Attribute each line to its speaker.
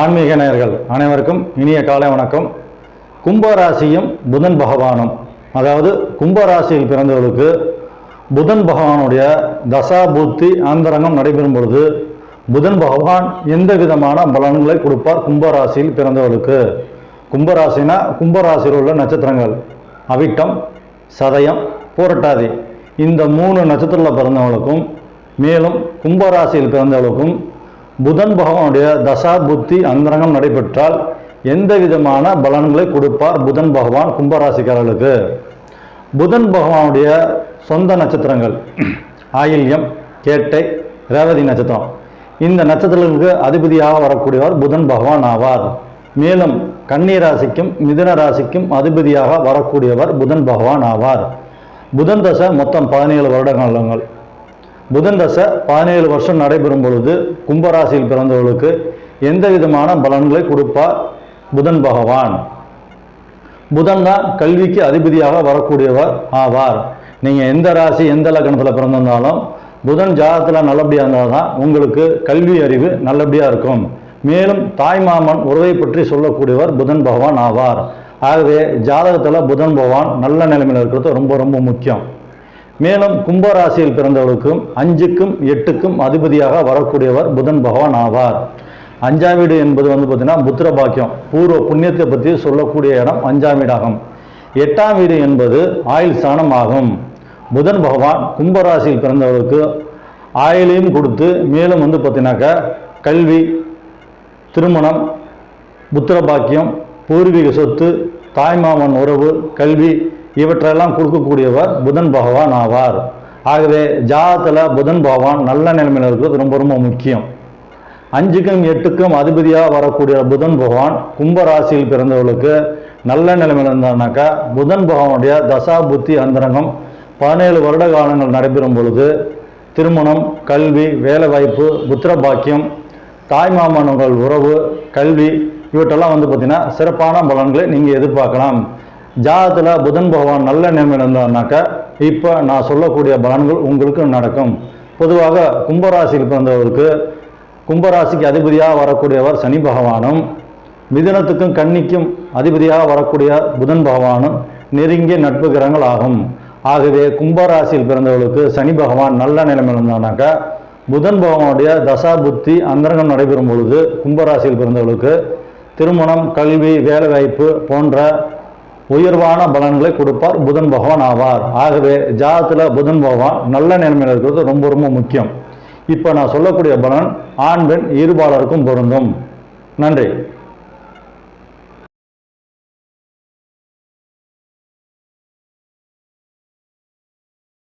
Speaker 1: ஆன்மீக நேயர்கள் அனைவருக்கும் இனிய காலை வணக்கம். கும்பராசியும் புதன் பகவானும், அதாவது கும்பராசியில் பிறந்தவர்களுக்கு புதன் பகவானுடைய தசா புத்தி ஆந்தரங்கம் நடைபெறும் பொழுது புதன் பகவான் எந்த விதமான பலன்களை கொடுப்பார் கும்பராசியில் பிறந்தவர்களுக்கு? கும்பராசினா கும்பராசியில் உள்ள நட்சத்திரங்கள் அவிட்டம், சதயம், பூரட்டாதி, இந்த 3 நட்சத்திரத்தில் பிறந்தவர்களுக்கும் மேலும் கும்பராசியில் பிறந்தவர்களுக்கும் புதன் பகவானுடைய தசா புத்தி அந்தரங்கம் நடைபெற்றால் எந்த விதமான பலன்களை கொடுப்பார் புதன் பகவான் கும்பராசிக்காரர்களுக்கு? புதன் பகவானுடைய சொந்த நட்சத்திரங்கள் ஆயில்யம், கேட்டை, ரேவதி நட்சத்திரம். இந்த நட்சத்திரங்களுக்கு அதிபதியாக வரக்கூடியவர் புதன் பகவான் ஆவார். மேலும் கன்னி ராசிக்கும் மிதுன ராசிக்கும் அதிபதியாக வரக்கூடியவர் புதன் பகவான் ஆவார். புதன் தசை மொத்தம் 17 வருட காலங்கள். புதன் தசை 17 வருஷம் நடைபெறும் பொழுது கும்பராசியில் பிறந்தவர்களுக்கு எந்த விதமான பலன்களை கொடுப்பார் புதன் பகவான்? புதன் தான் கல்விக்கு அதிபதியாக வரக்கூடியவர் ஆவார். நீங்கள் எந்த ராசி எந்த லக்னத்தில் பிறந்திருந்தாலும் புதன் ஜாதகத்தில் நல்லபடியாக இருந்தால் தான் உங்களுக்கு கல்வி அறிவு நல்லபடியாக இருக்கும். மேலும் தாய்மாமன் உறவை பற்றி சொல்லக்கூடியவர் புதன் பகவான் ஆவார். ஆகவே ஜாதகத்தில் புதன் பகவான் நல்ல நிலைமையில் இருக்கிறது ரொம்ப ரொம்ப முக்கியம். மேலும் கும்பராசியில் பிறந்தவர்களுக்கும் 5க்கும் 8க்கும் அதிபதியாக வரக்கூடியவர் புதன் பகவான் ஆவார். 5ஆம் வீடு என்பது பார்த்தீங்கன்னா புத்திர பாக்கியம், பூர்வ புண்ணியத்தை பற்றி சொல்லக்கூடிய இடம் 5ஆம் வீடாகும். 8ஆம் வீடு என்பது ஆயுள் ஸ்தானம் ஆகும். புதன் பகவான் கும்பராசியில் பிறந்தவர்களுக்கு ஆயுளையும் கொடுத்து மேலும் பார்த்தீங்கன்னாக்கா கல்வி, திருமணம், புத்திர பாக்கியம், பூர்வீக சொத்து, தாய்மாமன் உறவு, கல்வி இவற்றையெல்லாம் கொடுக்கக்கூடியவர் புதன் பகவான் ஆவார். ஆகவே ஜாதகத்தில் புதன் பகவான் நல்ல நிலைமையில் இருக்கிறது ரொம்ப ரொம்ப முக்கியம். 5க்கும் 8க்கும் அதிபதியாக வரக்கூடிய புதன் பகவான் கும்பராசியில் பிறந்தவர்களுக்கு நல்ல நிலைமையில் இருந்தாருனாக்கா புதன் பகவானுடைய தசா புத்தி அந்தரங்கம் 17 வருட காலங்கள் நடைபெறும் பொழுது திருமணம், கல்வி, வேலைவாய்ப்பு, புத்திர பாக்கியம், தாய்மாமன்கள் உறவு, கல்வி இவற்றெல்லாம் பார்த்தீங்கன்னா சிறப்பான பலன்களை நீங்கள் எதிர்பார்க்கலாம். ஜாதகத்தில் புதன் பகவான் நல்ல நிலைமையில் இருந்தார்னாக்கா இப்போ நான் சொல்லக்கூடிய பலன்கள் உங்களுக்கு நடக்கும். பொதுவாக கும்பராசியில் பிறந்தவருக்கு கும்பராசிக்கு அதிபதியாக வரக்கூடியவர் சனி பகவானும் மிதுனத்துக்கும் கன்னிக்கும் அதிபதியாக வரக்கூடிய புதன் பகவானும் நெருங்கிய நட்பு கிரகங்கள் ஆகும். ஆகவே கும்பராசியில் பிறந்தவர்களுக்கு சனி பகவான் நல்ல நிலைமையில் இருந்தானாக்கா புதன் பகவானுடைய தசா புத்தி அந்தரங்கம் நடைபெறும் பொழுது கும்பராசியில் பிறந்தவர்களுக்கு திருமணம், கல்வி, வேலைவாய்ப்பு போன்ற உயர்வான பலன்களை கொடுப்பார் புதன் பகவான் ஆவார். ஆகவே ஜாதகத்தில் புதன் பகவான் நல்ல நிலைமையில் இருக்கிறது ரொம்ப ரொம்ப முக்கியம். இப்போ நான் சொல்லக்கூடிய பலன் ஆண் பெண் இருபாலருக்கும் பொருந்தும். நன்றி.